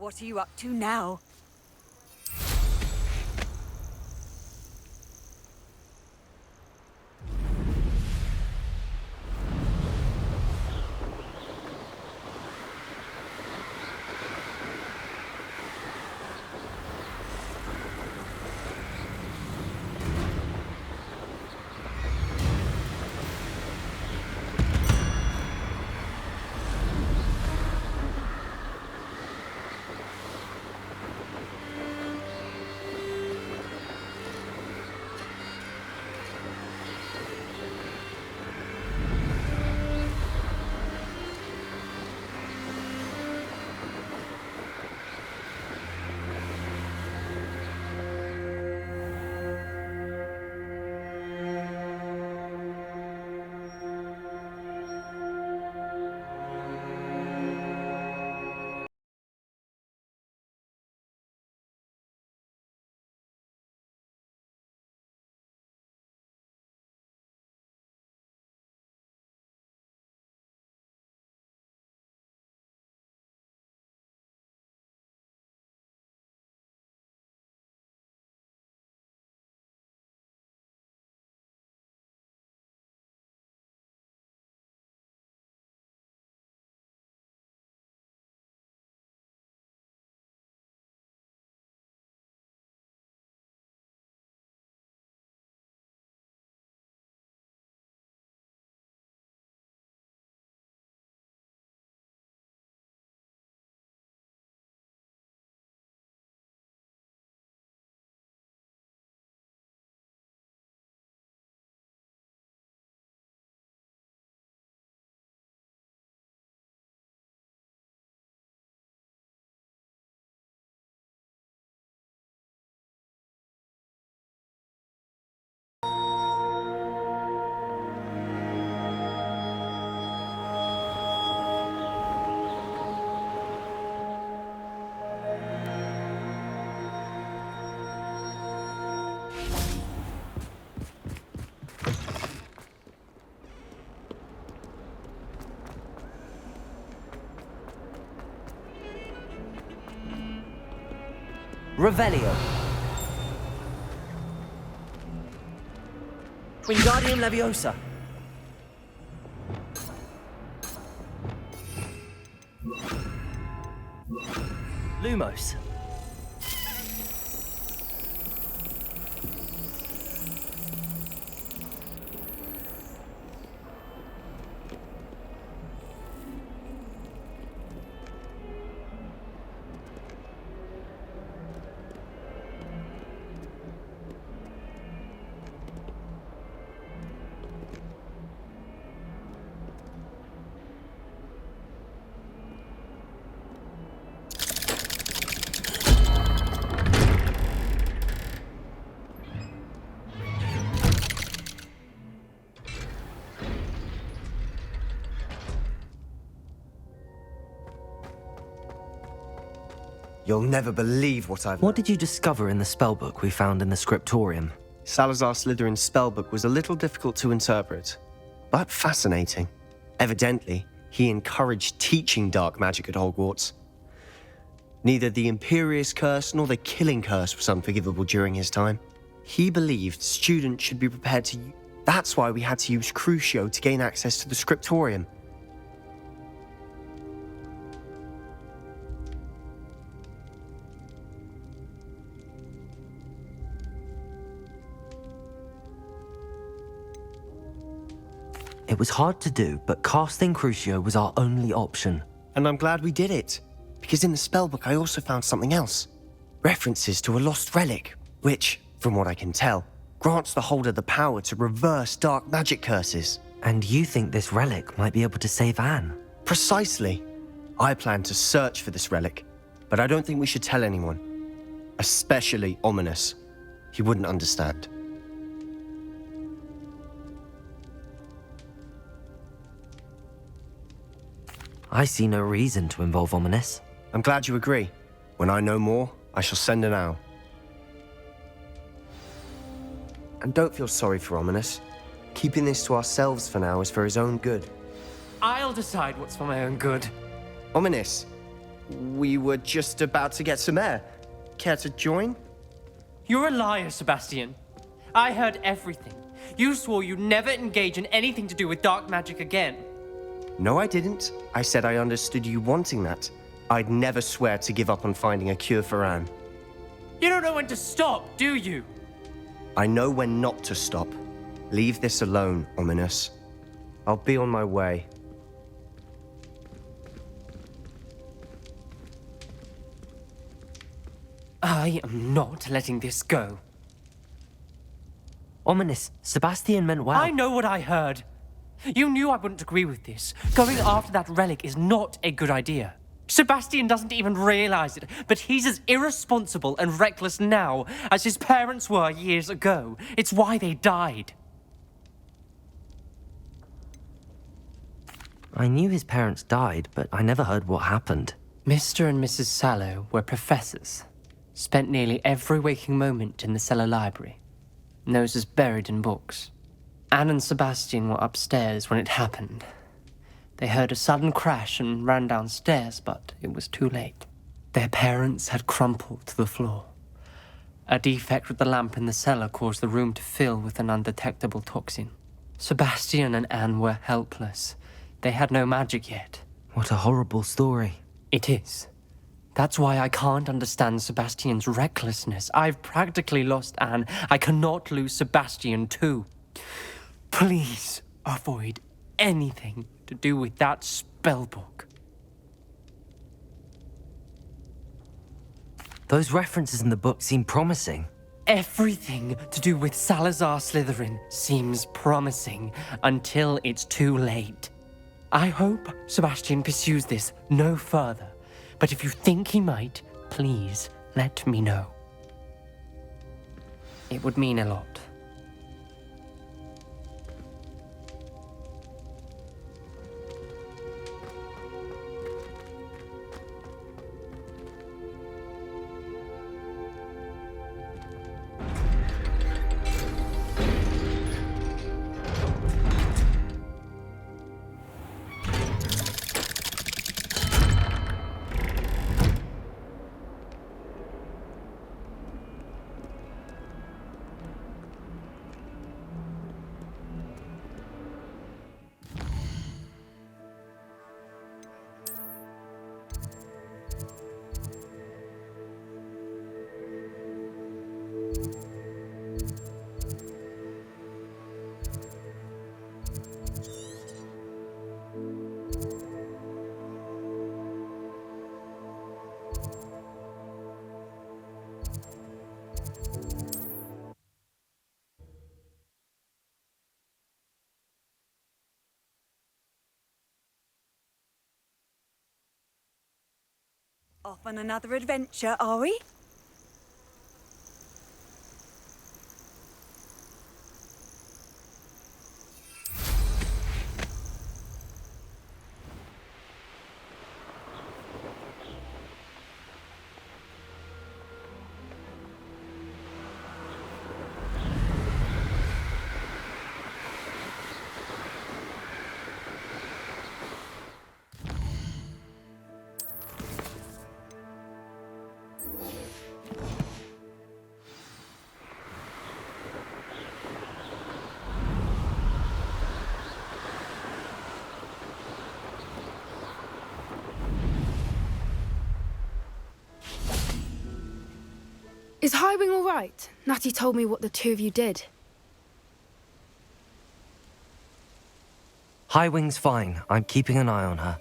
What are you up to now? Revelio. Wingardium Leviosa. Lumos. You'll never believe what I've What did you discover in the spellbook we found in the scriptorium? Salazar Slytherin's spellbook was a little difficult to interpret, but fascinating. Evidently, he encouraged teaching dark magic at Hogwarts. Neither the Imperious Curse nor the Killing Curse was unforgivable during his time. He believed students should be prepared to... That's why we had to use Crucio to gain access to the scriptorium. It was hard to do, but casting Crucio was our only option. And I'm glad we did it, because in the spellbook I also found something else. References to a lost relic, which, from what I can tell, grants the holder the power to reverse dark magic curses. And you think this relic might be able to save Anne? Precisely. I plan to search for this relic, but I don't think we should tell anyone. Especially Ominous. He wouldn't understand. I see no reason to involve Ominous. I'm glad you agree. When I know more, I shall send an owl. And don't feel sorry for Ominous. Keeping this to ourselves for now is for his own good. I'll decide what's for my own good. Ominous, We were just about to get some air. Care to join? You're a liar, Sebastian. I heard everything. You swore you'd never engage in anything to do with dark magic again. No, I didn't. I said I understood you wanting that. I'd never swear to give up on finding a cure for Anne. You don't know when to stop, do you? I know when not to stop. Leave this alone, Ominous. I'll be on my way. I am not letting this go. Ominous, Sebastian meant well. I know what I heard. You knew I wouldn't agree with this. Going after that relic is not a good idea. Sebastian doesn't even realize it, but he's as irresponsible and reckless now as his parents were years ago. It's why they died. I knew his parents died, but I never heard what happened. Mr. and Mrs. Sallow were professors. Spent nearly every waking moment in the cellar library. Noses buried in books. Anne and Sebastian were upstairs when it happened. They heard a sudden crash and ran downstairs, but it was too late. Their parents had crumpled to the floor. A defect with the lamp in the cellar caused the room to fill with an undetectable toxin. Sebastian and Anne were helpless. They had no magic yet. What a horrible story. It is. That's why I can't understand Sebastian's recklessness. I've practically lost Anne. I cannot lose Sebastian too. Please avoid anything to do with that spellbook. Those references in the book seem promising. Everything to do with Salazar Slytherin seems promising until it's too late. I hope Sebastian pursues this no further, but if you think he might, please let me know. It would mean a lot. Off on another adventure, are we? Is Highwing all right? Natty told me what the two of you did. Highwing's fine. I'm keeping an eye on her.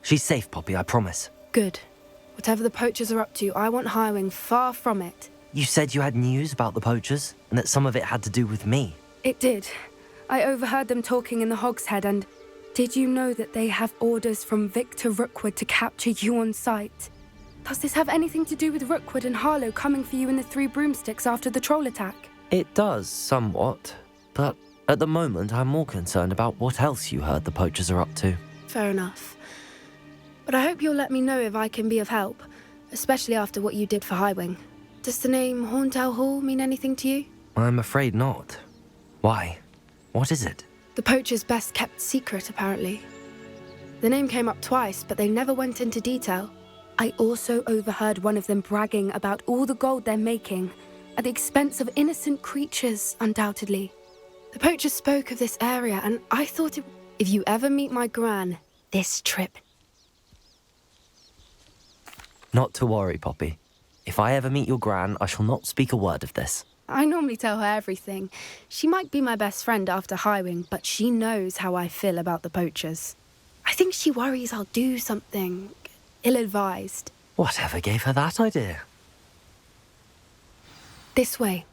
She's safe, Poppy, I promise. Good. Whatever the poachers are up to, I want Highwing far from it. You said you had news about the poachers, and that some of it had to do with me. It did. I overheard them talking in the Hogshead, and did you know that they have orders from Victor Rookwood to capture you on sight? Does this have anything to do with Rookwood and Harlow coming for you in the Three Broomsticks after the troll attack? It does, somewhat. But at the moment, I'm more concerned about what else you heard the poachers are up to. Fair enough. But I hope you'll let me know if I can be of help, especially after what you did for Highwing. Does the name Horntown Hall mean anything to you? I'm afraid not. Why? What is it? The poacher's best kept secret, apparently. The name came up twice, but they never went into detail. I also overheard one of them bragging about all the gold they're making, at the expense of innocent creatures, undoubtedly. The poachers spoke of this area, and I thought if you ever meet my gran, this trip. Not to worry, Poppy. If I ever meet your gran, I shall not speak a word of this. I normally tell her everything. She might be my best friend after hiring, but she knows how I feel about the poachers. I think she worries I'll do something ill-advised. Whatever gave her that idea? This way.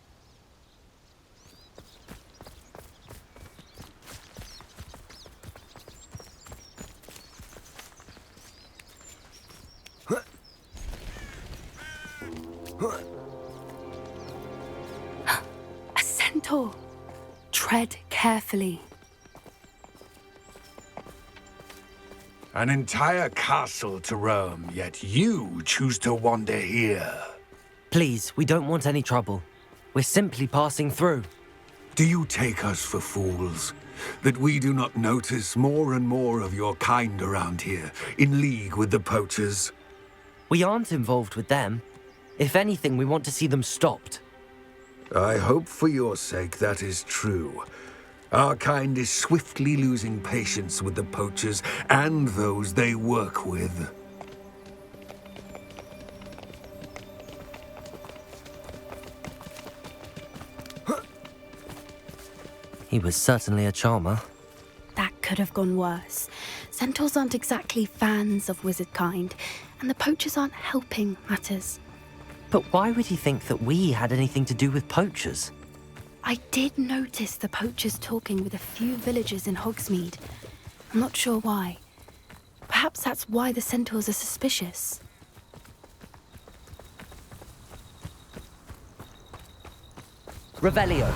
A centaur. Tread carefully. An entire castle to roam, yet you choose to wander here. Please, we don't want any trouble. We're simply passing through. Do you take us for fools? That we do not notice more and more of your kind around here, in league with the poachers? We aren't involved with them. If anything, we want to see them stopped. I hope for your sake that is true. Our kind is swiftly losing patience with the poachers and those they work with. He was certainly a charmer. That could have gone worse. Centaurs aren't exactly fans of wizard kind, and the poachers aren't helping matters. But why would he think that we had anything to do with poachers? I did notice the poachers talking with a few villagers in Hogsmeade. I'm not sure why. Perhaps that's why the centaurs are suspicious. Revelio.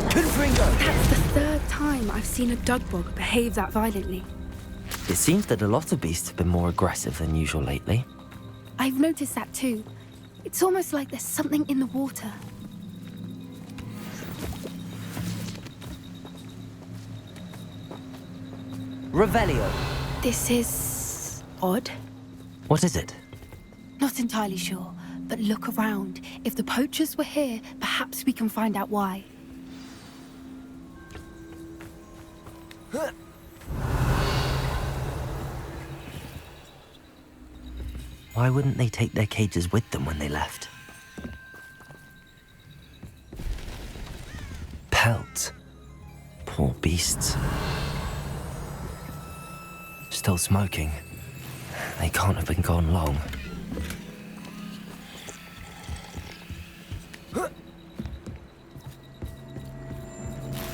Confringo! That's the third time I've seen a dugbog behave that violently. It seems that a lot of beasts have been more aggressive than usual lately. I've noticed that too. It's almost like there's something in the water. Revelio. This is odd. What is it? Not entirely sure, but look around. If the poachers were here, perhaps we can find out why. Why wouldn't they take their cages with them when they left? Pelts. Poor beasts. Still smoking. They can't have been gone long.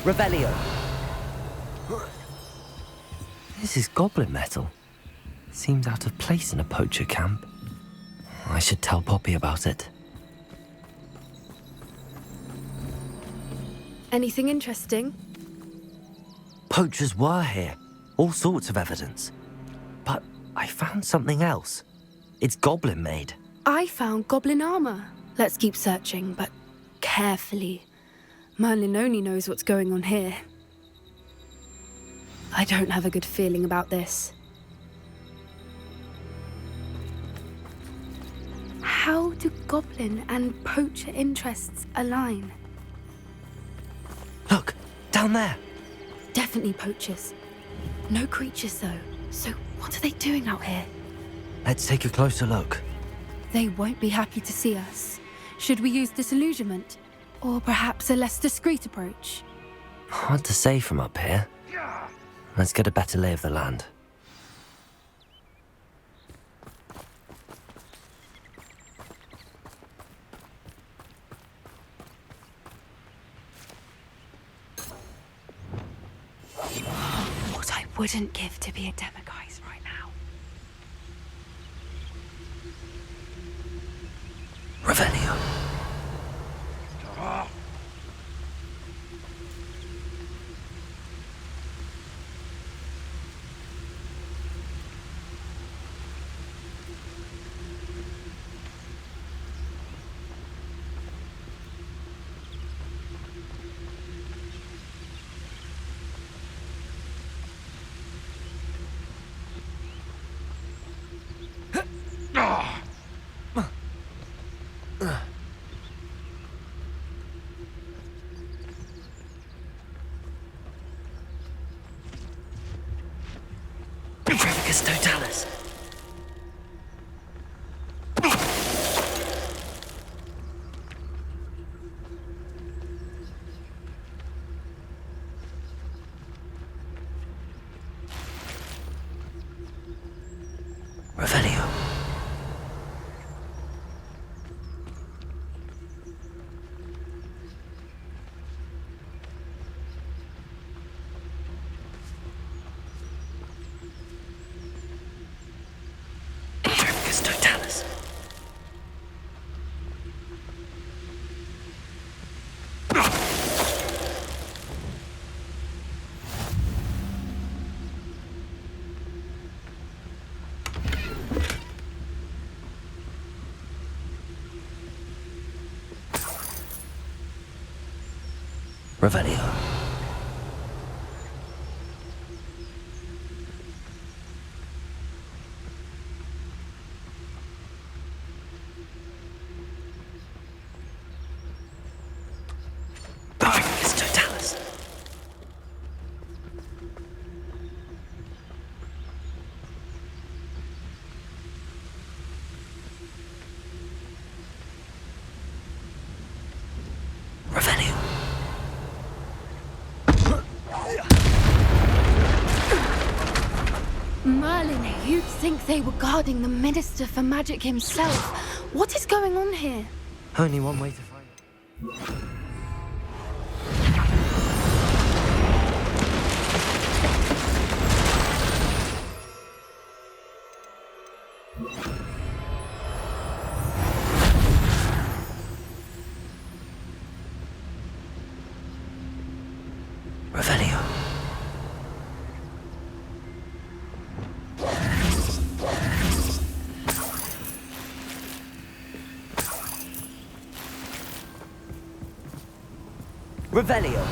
Revelio. This is goblin metal. Seems out of place in a poacher camp. I should tell Poppy about it. Anything interesting? Poachers were here. All sorts of evidence. But I found something else. It's goblin made. I found goblin armor. Let's keep searching, but carefully. Merlin only knows what's going on here. I don't have a good feeling about this. How do goblin and poacher interests align? Look, down there. Definitely poachers. No creatures, though. So what are they doing out here? Let's take a closer look. They won't be happy to see us. Should we use disillusionment? Or perhaps a less discreet approach? Hard to say from up here. Let's get a better lay of the land. What I wouldn't give to be a demiguise right now. Revelio. Petricus totalis. Revelio. Petricus totalis. Revelio. Petricus totalis. Revelio. Merlin, you'd think they were guarding the Minister for Magic himself. What is going on here? Only one way to find it. Revelio. Revelio.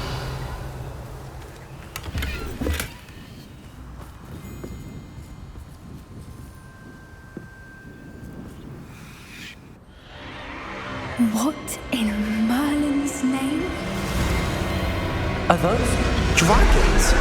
What in Merlin's name? Are those dragons?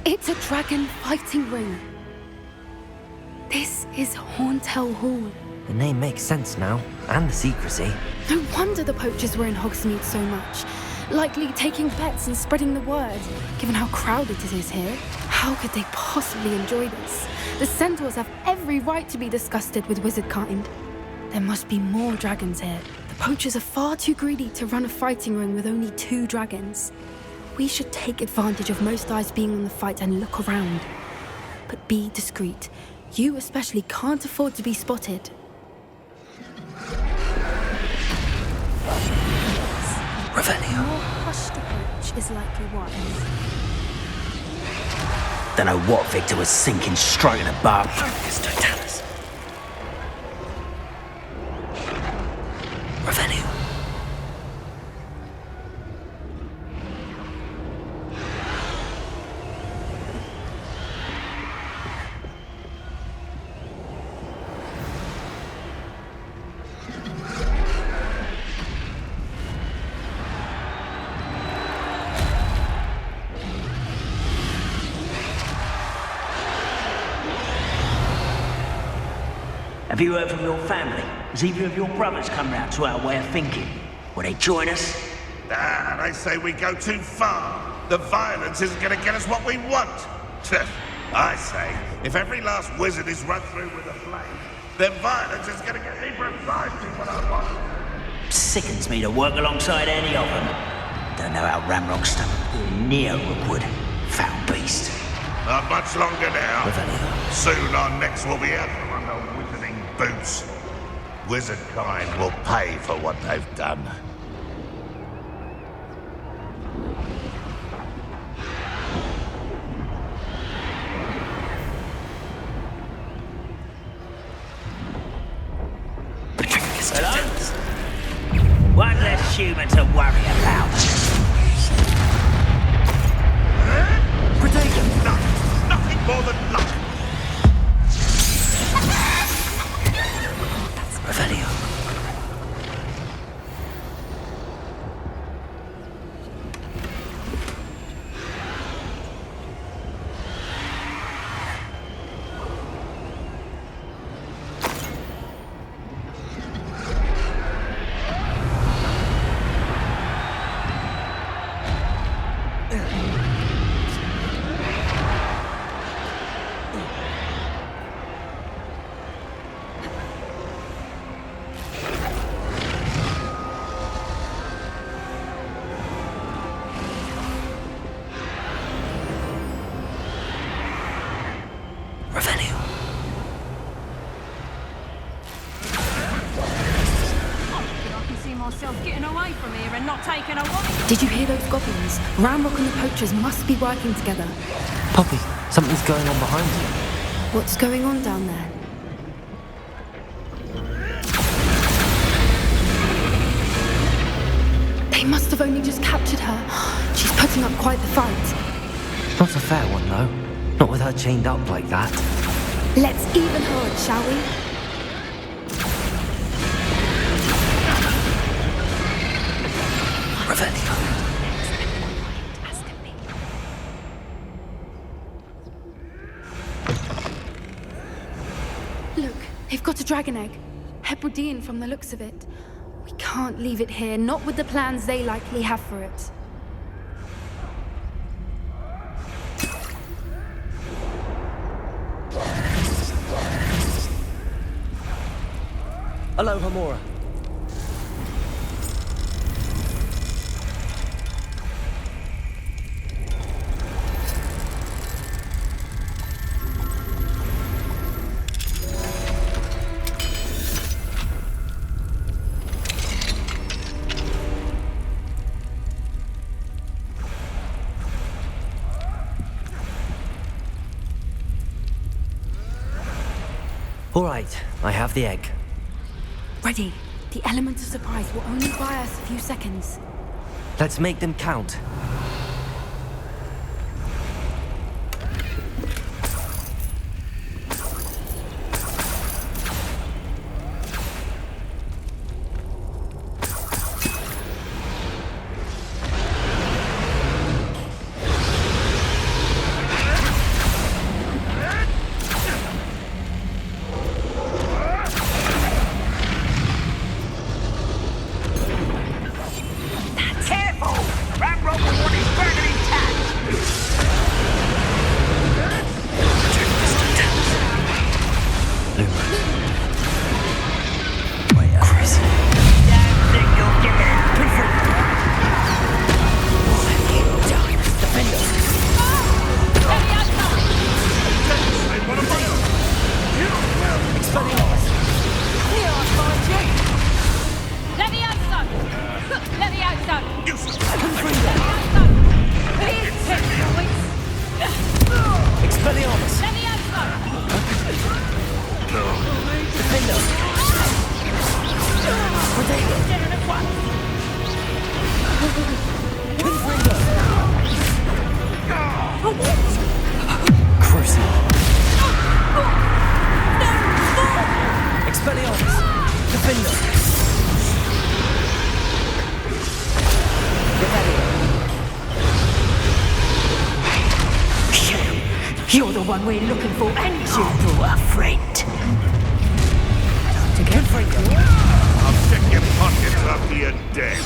It's a dragon fighting ring. This is Hauntel Hall. The name makes sense now, and the secrecy. No wonder the poachers were in Hogsmeade so much. Likely taking bets and spreading the word. Given how crowded it is here, how could they possibly enjoy this? The centaurs have every right to be disgusted with wizard kind. There must be more dragons here. The poachers are far too greedy to run a fighting ring with only 2 dragons. We should take advantage of most eyes being on the fight and look around. But be discreet. You especially can't afford to be spotted. Revelio. More hushed approach is likely wise. Don't know what Victor was sinking straight in the bar. Petricus totalis. Revelio. Have you heard from your family? Has either of your brothers come round to our way of thinking? Will they join us? Ah, they say we go too far. The violence isn't going to get us what we want. I say, if every last wizard is run through with a flame, then violence is going to get me inside what I want. Sickens me to work alongside any of them. Don't know how Ramrock stuck near Rookwood. Foul beast. Not much longer now. Revelio. Soon our necks will be out from under wizarding boots. Wizard kind will pay for what they've done. One less human to worry about. and not taken a one. Did you hear those goblins? Ramrock and the poachers must be working together. Poppy, something's going on behind you. What's going on down there? They must have only just captured her. She's putting up quite the fight. Not a fair one, though. Not with her chained up like that. Let's even her odds, shall we? Revelio. Look, they've got a dragon egg. Hebridean from the looks of it. We can't leave it here, not with the plans they likely have for it. Hello, Hamora. All right, I have the egg. Ready. The element of surprise will only buy us a few seconds. Let's make them count. You're the one we're looking for, and you brought a friend. To get free. I'll check your pockets after you're dead.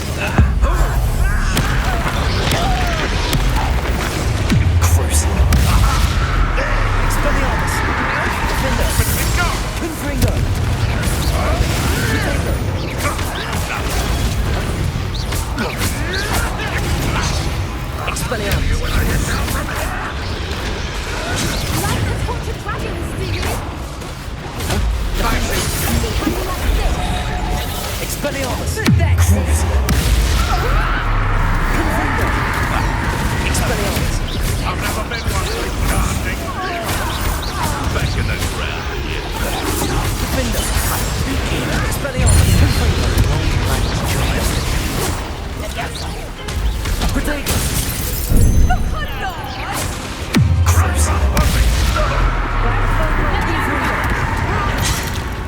Cruising. Expelliarmus. Defender. Confringo. Expelliarmus. Like the tortured dragons, do you? Expelliarmus. Cruising. Confringo. Expelliarmus. I've never been one for casting. Back in the ground, Defender. Expelliarmus. Confringo. Protego.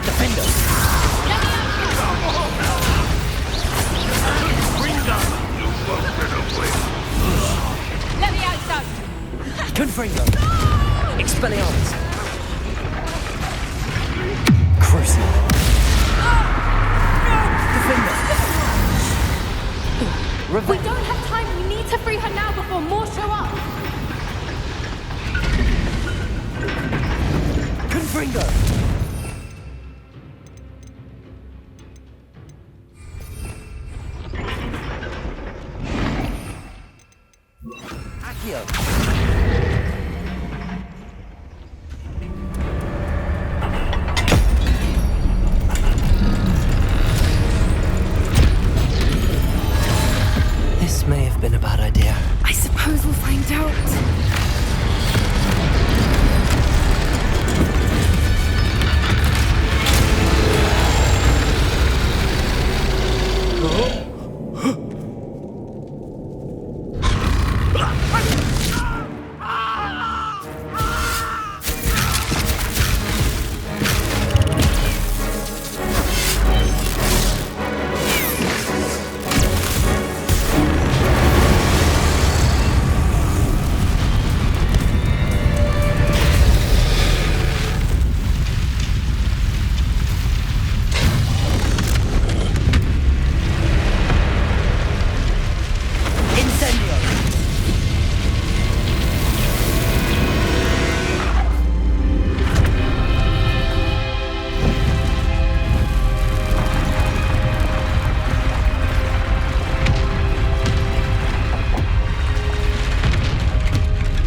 Defender. Let me out, son. Confringo. Expelliarmus. Cruising. Defender. We don't have time. We need to free her now before more show up. Confringo. Accio.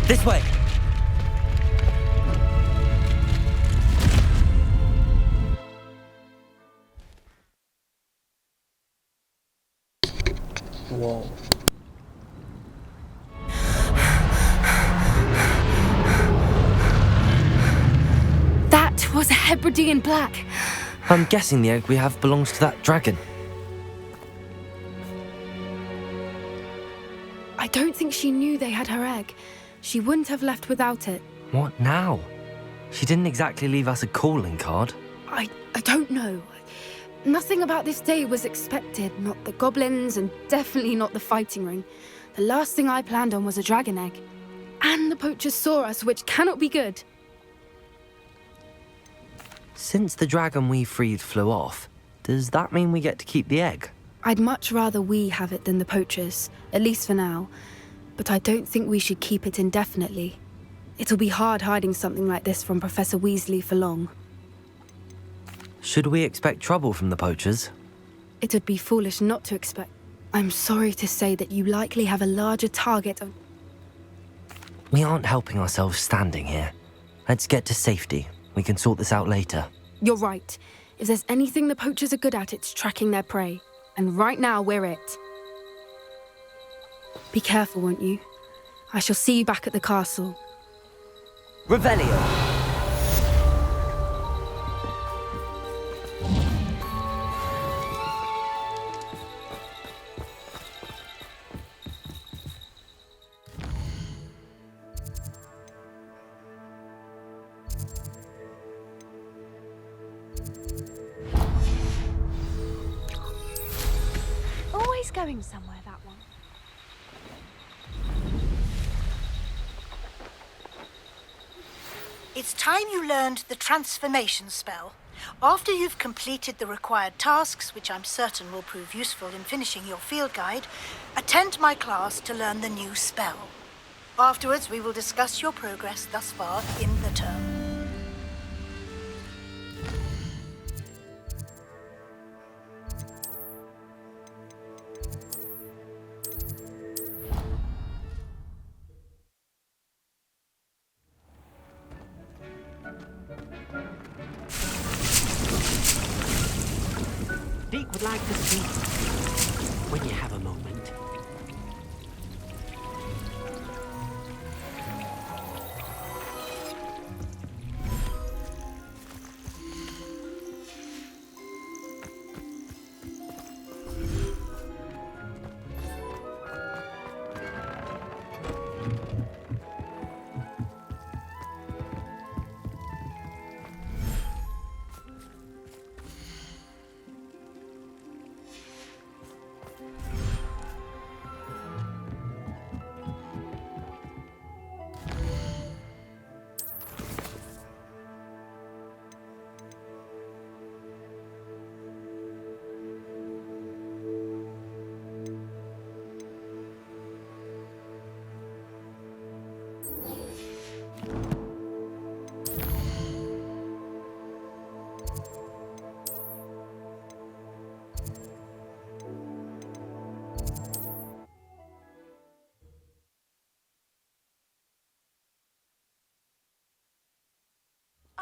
This way! Whoa. That was a Hebridean black. I'm guessing the egg we have belongs to that dragon. I don't think she knew they had her egg. She wouldn't have left without it. What now? She didn't exactly leave us a calling card. I don't know. Nothing about this day was expected. Not the goblins, and definitely not the fighting ring. The last thing I planned on was a dragon egg. And the poachers saw us, which cannot be good. Since the dragon we freed flew off, does that mean we get to keep the egg? I'd much rather we have it than the poachers, at least for now. But I don't think we should keep it indefinitely. It'll be hard hiding something like this from Professor Weasley for long. Should we expect trouble from the poachers? It would be foolish not to expect. I'm sorry to say that you likely have a larger target of... We aren't helping ourselves standing here. Let's get to safety. We can sort this out later. You're right. If there's anything the poachers are good at, it's tracking their prey. And right now, we're it. Be careful, won't you? I shall see you back at the castle. Revelio! Always going somewhere, that one. It's time you learned the transformation spell. After you've completed the required tasks, which I'm certain will prove useful in finishing your field guide, attend my class to learn the new spell. Afterwards, we will discuss your progress thus far in the term. Deek would like to speak when you have a moment.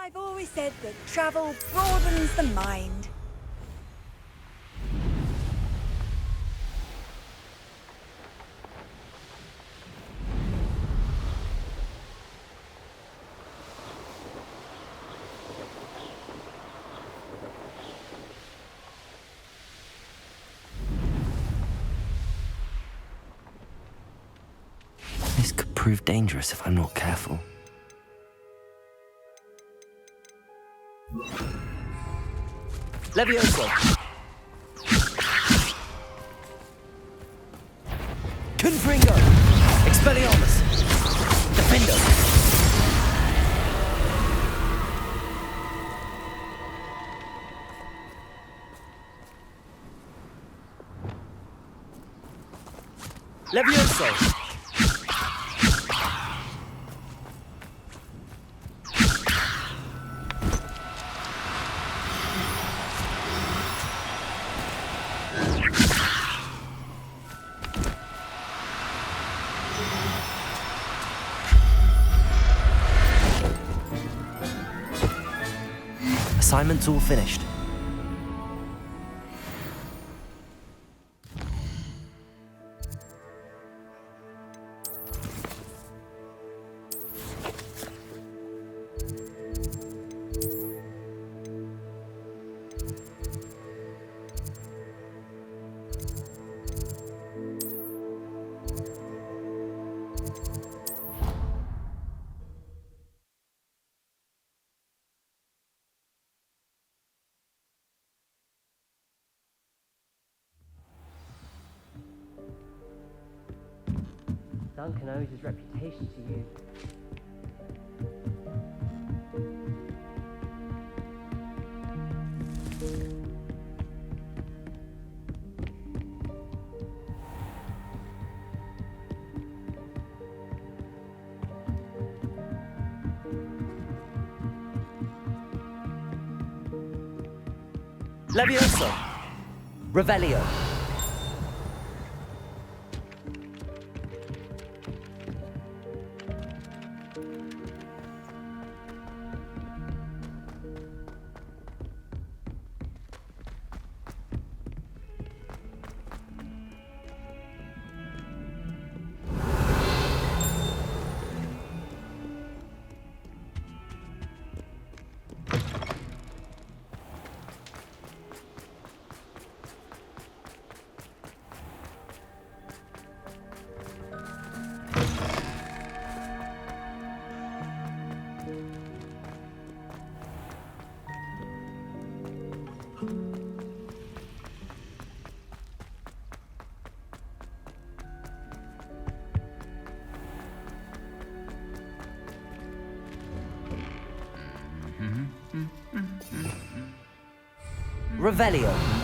I've always said that travel broadens the mind. This could prove dangerous if I'm not careful. Levioso! Confringo! Expelliarmus! Defendo! Levioso! assignment's all finished. Duncan owes his reputation to you. Levioso! Revelio! Revelio.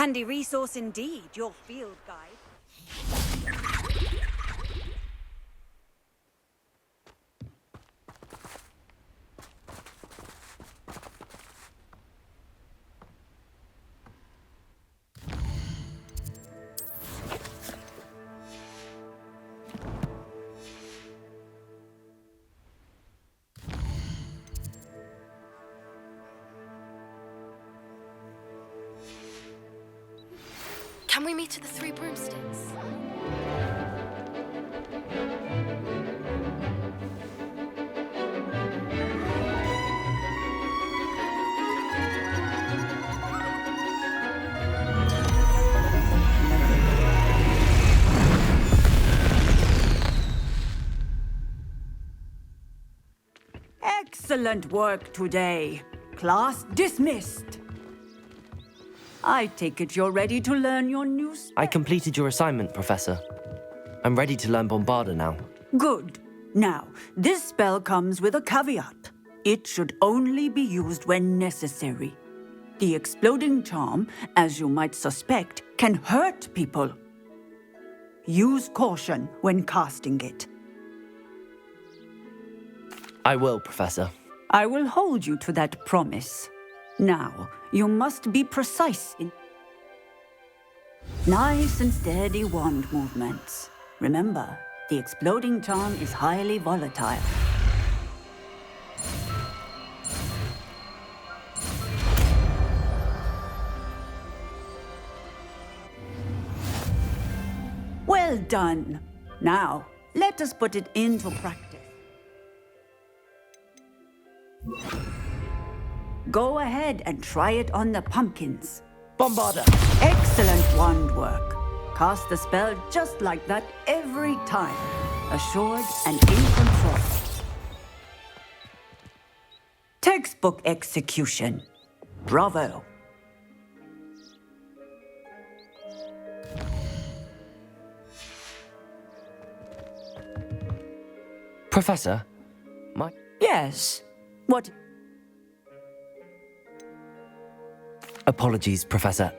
Handy resource indeed, your field guide. Can we meet at the Three Broomsticks? Excellent work today. Class dismissed. I take it you're ready to learn your new spell. I completed your assignment, Professor. I'm ready to learn Bombarda now. Good. Now, this spell comes with a caveat. It should only be used when necessary. The exploding charm, as you might suspect, can hurt people. Use caution when casting it. I will, Professor. I will hold you to that promise. Now, you must be precise in nice and steady wand movements. Remember, the exploding charm is highly volatile. Well done. Now, let us put it into practice. Go ahead and try it on the pumpkins. Bombarda! Excellent wand work. Cast the spell just like that every time. assured and in control. Textbook execution. Bravo. Professor, Yes. What? Apologies, Professor.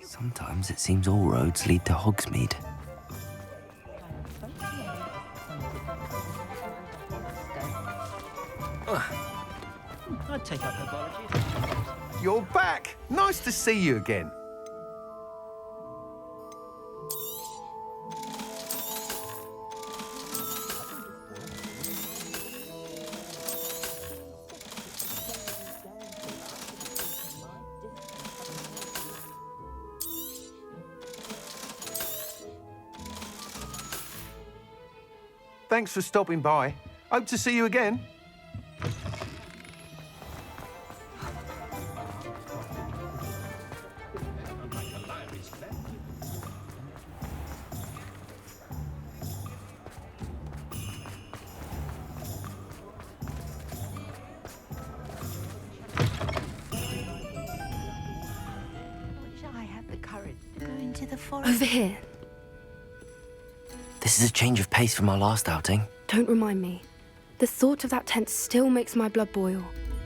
Sometimes it seems all roads lead to Hogsmeade. I'd take up herbology. You're back! Nice to see you again. Thanks for stopping by. Hope to see you again. Over here. This is a change of pace from our last outing. Don't remind me. The thought of that tent still makes my blood boil.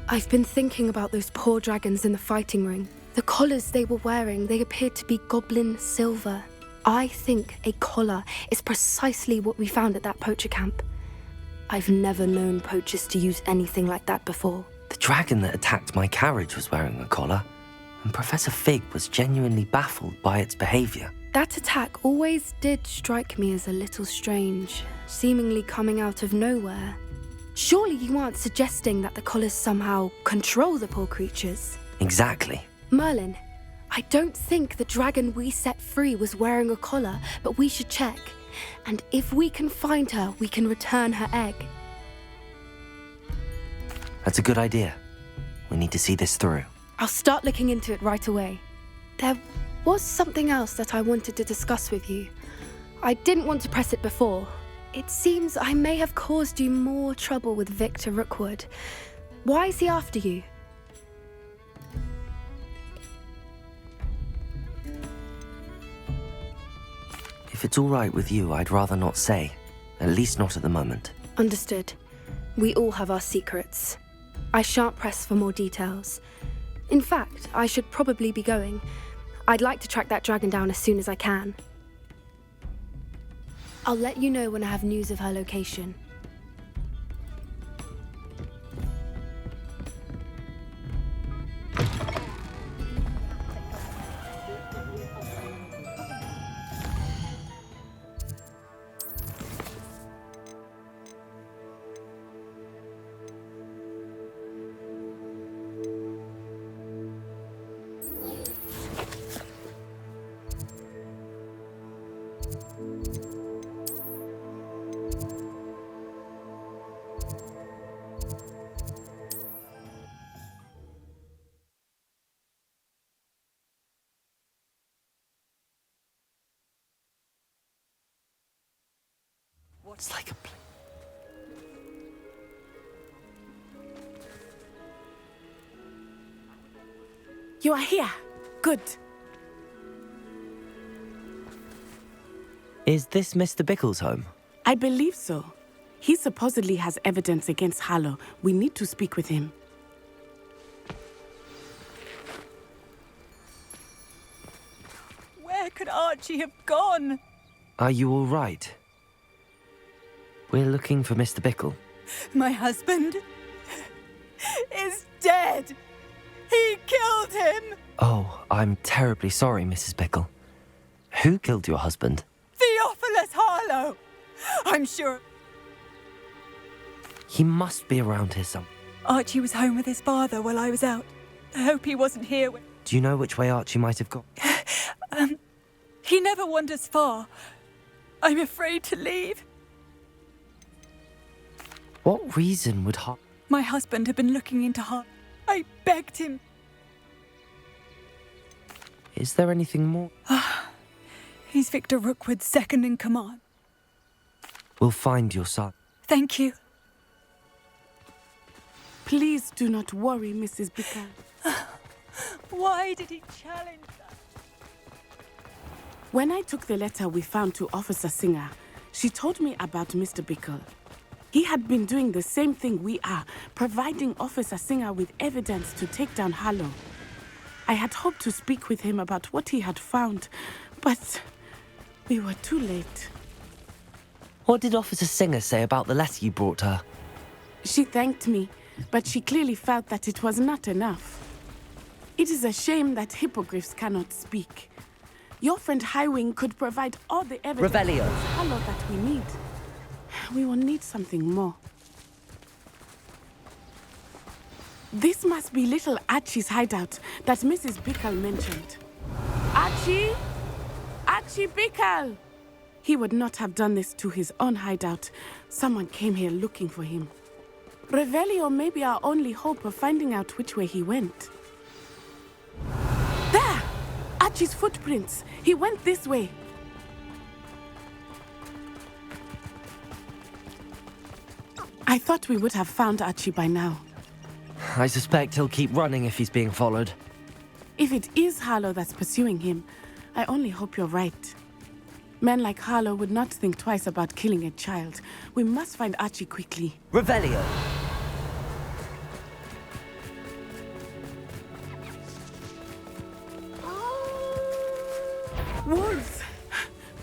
I've been thinking about those poor dragons in the fighting ring. The collars they were wearing, they appeared to be goblin silver. I think a collar is precisely what we found at that poacher camp. I've never known poachers to use anything like that before. The dragon that attacked my carriage was wearing a collar, and Professor Fig was genuinely baffled by its behavior. That attack always did strike me as a little strange, seemingly coming out of nowhere. Surely you aren't suggesting that the collars somehow control the poor creatures? Exactly. Merlin, I don't think the dragon we set free was wearing a collar, but we should check. And if we can find her, we can return her egg. That's a good idea. We need to see this through. I'll start looking into it right away. There was something else that I wanted to discuss with you. I didn't want to press it before. It seems I may have caused you more trouble with Victor Rookwood. Why is he after you? If it's all right with you, I'd rather not say. At least not at the moment. Understood. We all have our secrets. I shan't press for more details. In fact, I should probably be going. I'd like to track that dragon down as soon as I can. I'll let you know when I have news of her location. It's like a... You are here. Good. Is this Mr. Bickle's home? I believe so. He supposedly has evidence against Harlow. We need to speak with him. Where could Archie have gone? Are you all right? We're looking for Mr. Bickle. My husband is dead. killed him! Oh, I'm terribly sorry, Mrs. Bickle. Who killed your husband? Theophilus Harlow! I'm sure He must be around here somewhere. Archie was home with his father while I was out. I hope he wasn't here when... Do you know which way Archie might have gone? He never wanders far. I'm afraid to leave. What reason would My husband had been looking into Harlow. I begged him. Is there anything more? He's Victor Rookwood's second in command. We'll find your son. Thank you. Please do not worry, Mrs. Bickle. Why did he challenge that? When I took the letter we found to Officer Singer, she told me about Mr. Bickle. He had been doing the same thing we are, providing Officer Singer with evidence to take down Harlow. I had hoped to speak with him about what he had found, but we were too late. What did Officer Singer say about the letter you brought her? She thanked me, but she clearly felt that it was not enough. It is a shame that hippogriffs cannot speak. Your friend Highwing could provide all the evidence Revelio. against Harlow that we need. We will need something more. This must be little Archie's hideout that Mrs. Bickle mentioned. Archie? Archie Bickle! He would not have done this to his own hideout. Someone came here looking for him. Revelio may be our only hope of finding out which way he went. There! Archie's footprints. He went this way. I thought we would have found Archie by now. I suspect he'll keep running if he's being followed. If it is Harlow that's pursuing him, I only hope you're right. Men like Harlow would not think twice about killing a child. We must find Archie quickly. Revelio! Wolves!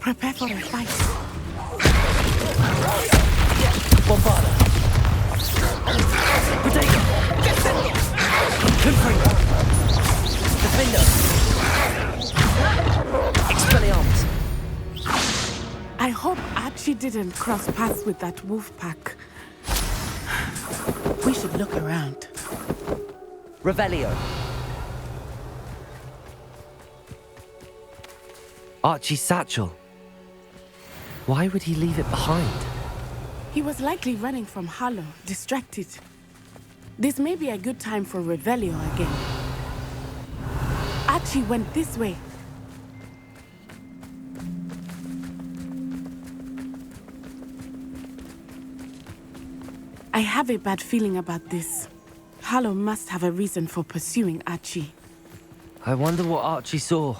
Prepare for a fight. Bombarda! Potato! Confringo! Defender! Expelliarmus! I hope Archie didn't cross paths with that wolf pack. We should look around. Revelio! Archie's satchel. Why would he leave it behind? He was likely running from Harlow, distracted. This may be a good time for Revelio again. Archie went this way. I have a bad feeling about this. Harlow must have a reason for pursuing Archie. I wonder what Archie saw.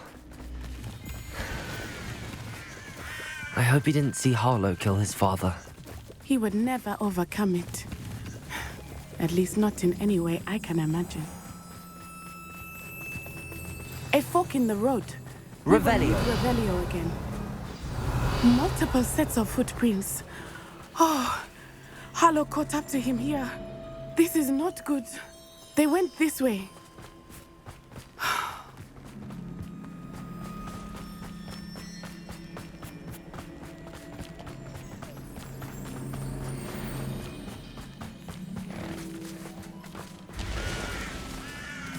I hope he didn't see Harlow kill his father. He would never overcome it. At least not in any way I can imagine. A fork in the road. Revelio. Revelio again. Multiple sets of footprints. Oh, Harlow caught up to him here. This is not good. They went this way.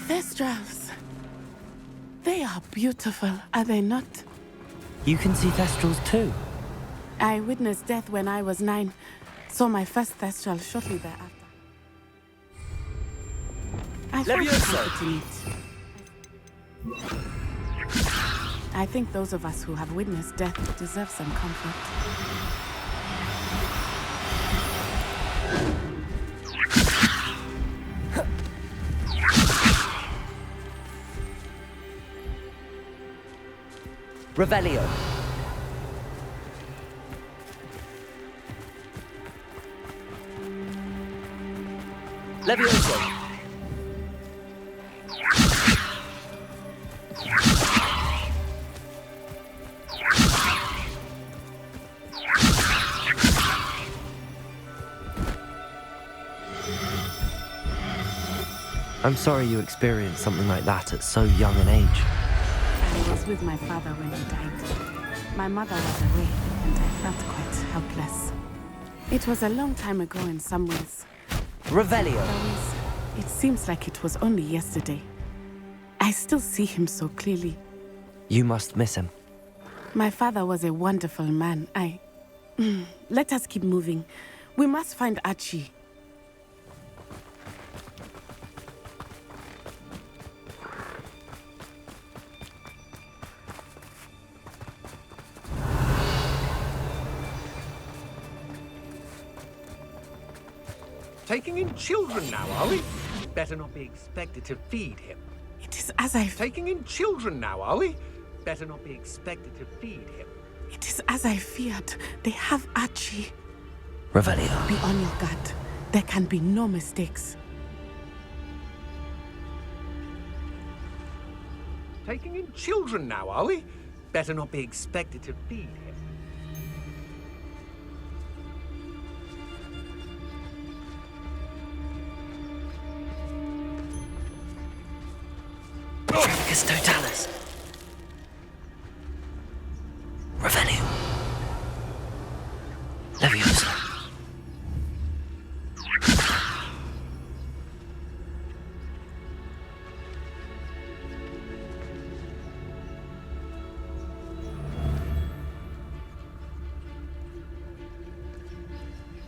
Thestrals. They are beautiful, are they not? You can see Thestrals too? I witnessed death when I was 9. Saw my first Thestral shortly thereafter. I found comfort in it. I think those of us who have witnessed death deserve some comfort. Revelio. Levioso. I'm sorry you experienced something like that at so young an age. I was with my father when he died. My mother was away, and I felt quite helpless. It was a long time ago in some ways. Revelio. It seems like it was only yesterday. I still see him so clearly. You must miss him. My father was a wonderful man. Let us keep moving. We must find Archie. Taking in children now, are we? Better not be expected to feed him. It is as I... Taking in children now, are we? Better not be expected to feed him. It is as I feared. They have Archie. Revelio. Be on your guard. There can be no mistakes. Taking in children now, are we? Better not be expected to feed him. Trancus totalis. Revelio. Leviosa.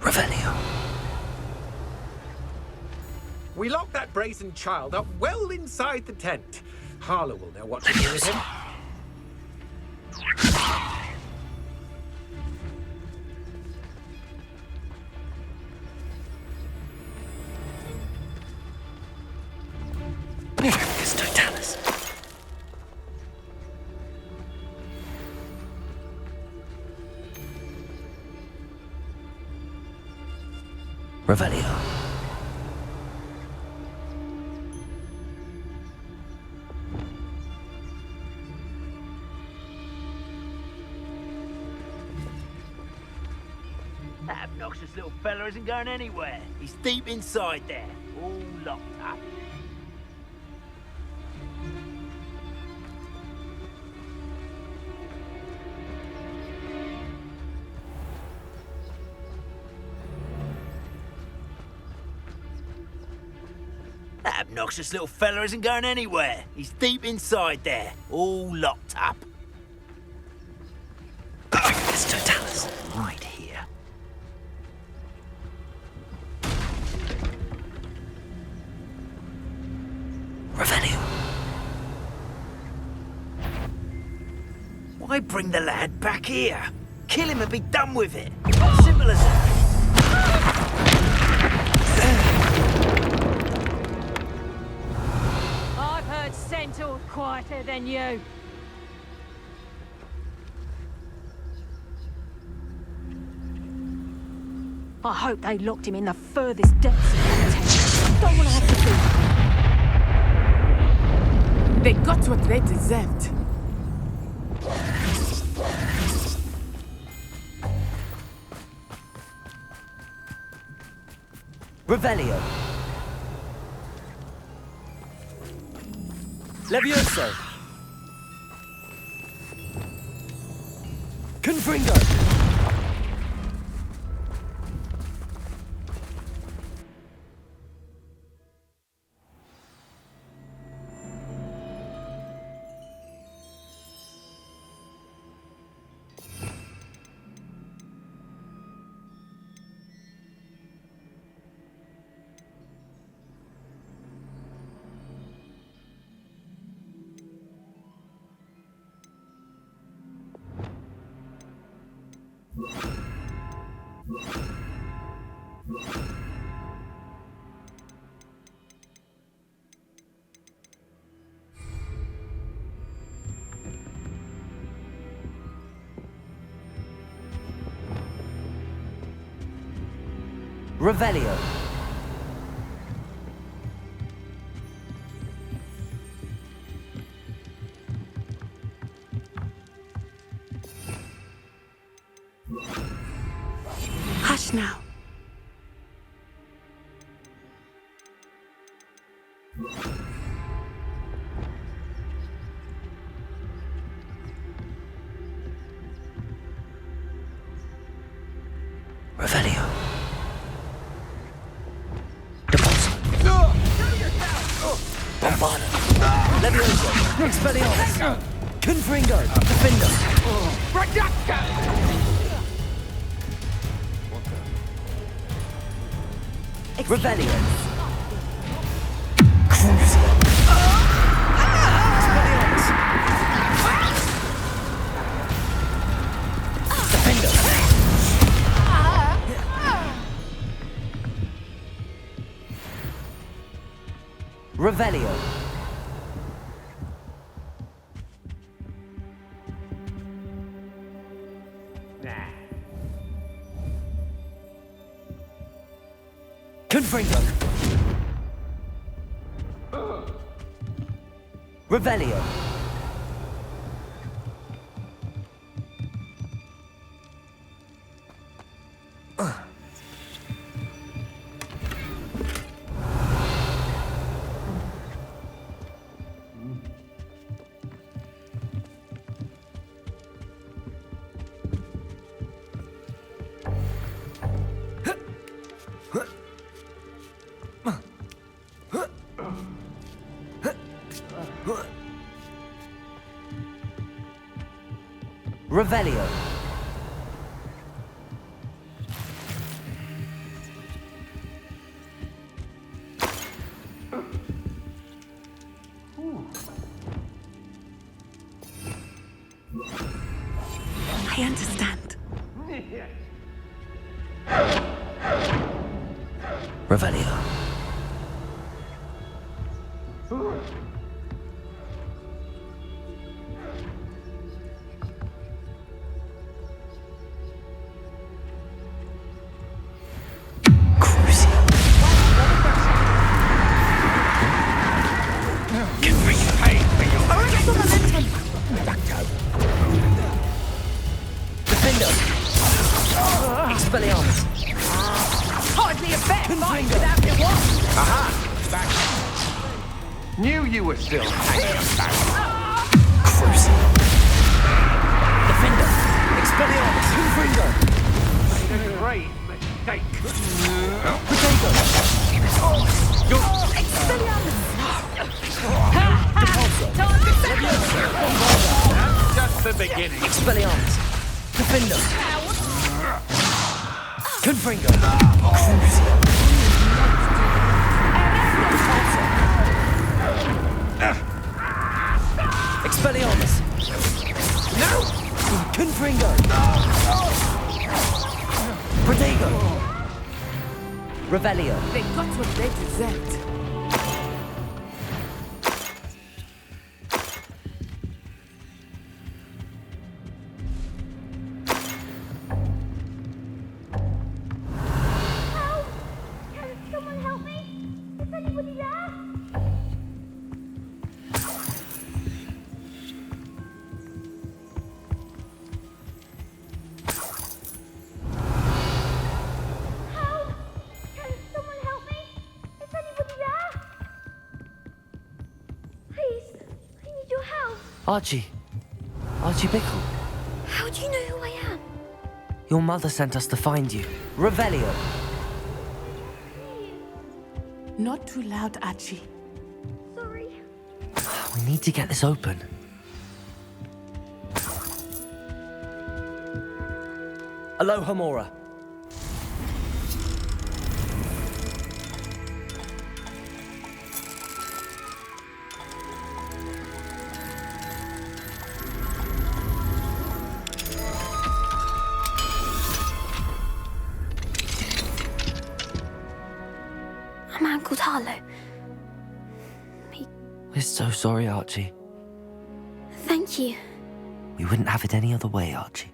Revelio. We locked that brazen child up well inside the tent. Harlow will know what to do with him. Trancus totalis. Revelio. That obnoxious little fella isn't going anywhere. He's deep inside there, all locked up. That obnoxious little fella isn't going anywhere. He's deep inside there, all locked up. Trancus totalis. Right here. Revelio. Why bring the lad back here? Kill him and be done with it. Simple as that. I've heard centaurs quieter than you. I hope they locked him in the furthest depths of the tent. Don't want to have to do. They got what they deserved. Revelio. Levioso. Confringo. Revelio. Hush now. Revelio. Deposit. Bombarda. Levioso. Expelliarmus. Confringo. Defender. Revelio. Crucio. Expelliarmus. Defender. Revelio. Confringo. Revelio. Revelio. I understand. Revelio. Expelliarmus. Hardly a fair fight without your watch. Aha! Back. Knew you were still hanging back. Crucio. Defender. Expelliarmus. Confringo. Made a great mistake. Potato. Expelliarmus. That's just the beginning. Expelliarmus. Defender. Confringo. Expelliarmus. No! Confringo. Protego. Revelio. They got what they deserved. Archie. Archie Bickle. How do you know who I am? Your mother sent us to find you. Revelio. Not too loud, Archie. Sorry. We need to get this open. Aloha Mora. A man called Harlow. We're so sorry, Archie. Thank you. We wouldn't have it any other way, Archie.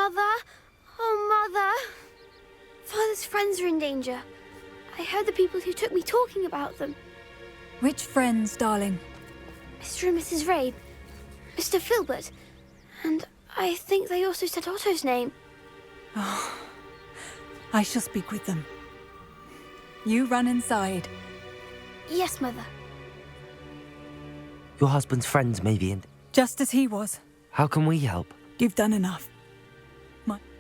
Mother! Oh, Mother! Father's friends are in danger. I heard the people who took me talking about them. Which friends, darling? Mr. and Mrs. Rabe, Mr. Filbert, and I think they also said Otto's name. Oh, I shall speak with them. You run inside. Yes, Mother. Your husband's friends may be in... Just as he was. How can we help? You've done enough.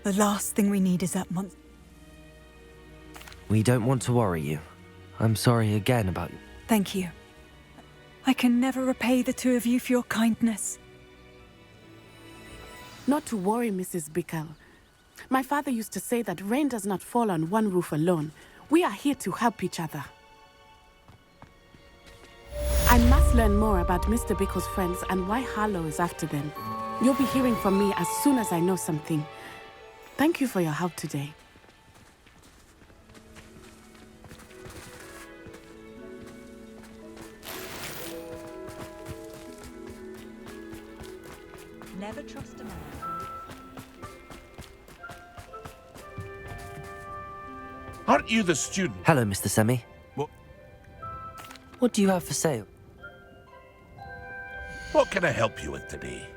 The last thing we need is that monster. We don't want to worry you. I'm sorry again about you. Thank you. I can never repay the two of you for your kindness. Not to worry, Mrs. Bickle. My father used to say that rain does not fall on one roof alone. We are here to help each other. I must learn more about Mr. Bickle's friends and why Harlow is after them. You'll be hearing from me as soon as I know something. Thank you for your help today. Never trust a man. Aren't you the student? Hello, Mr. Semi. What do you have for sale? What can I help you with today?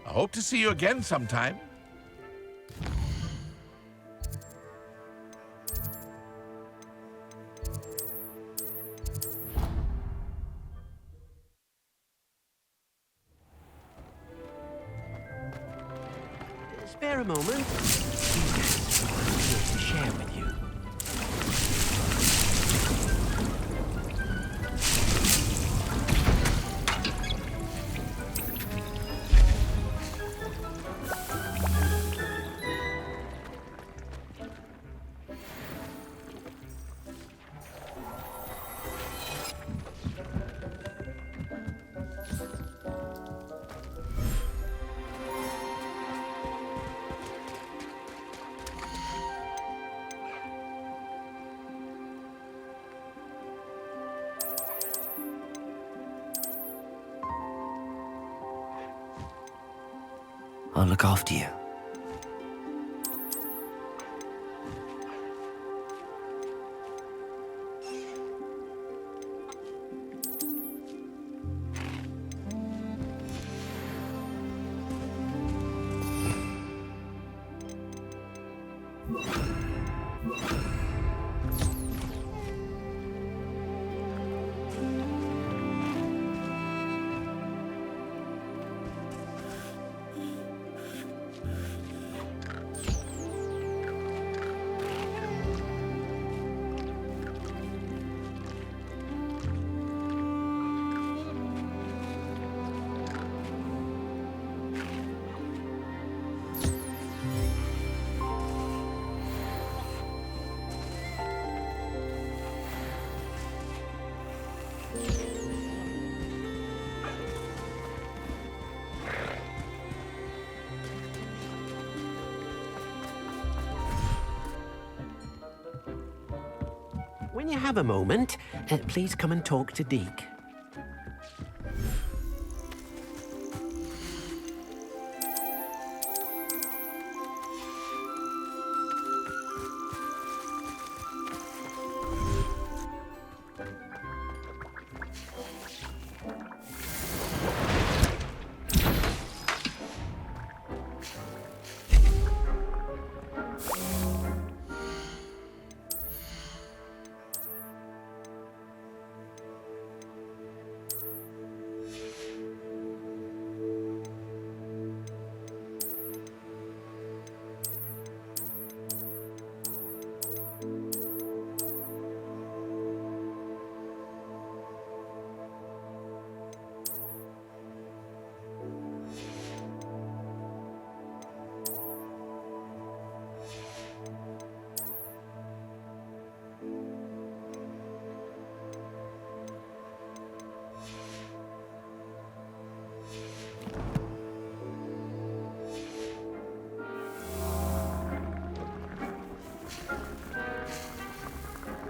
I hope to see you again sometime. Spare a moment. I'm here to share with you. I'll look after you. When you have a moment, please come and talk to Deke.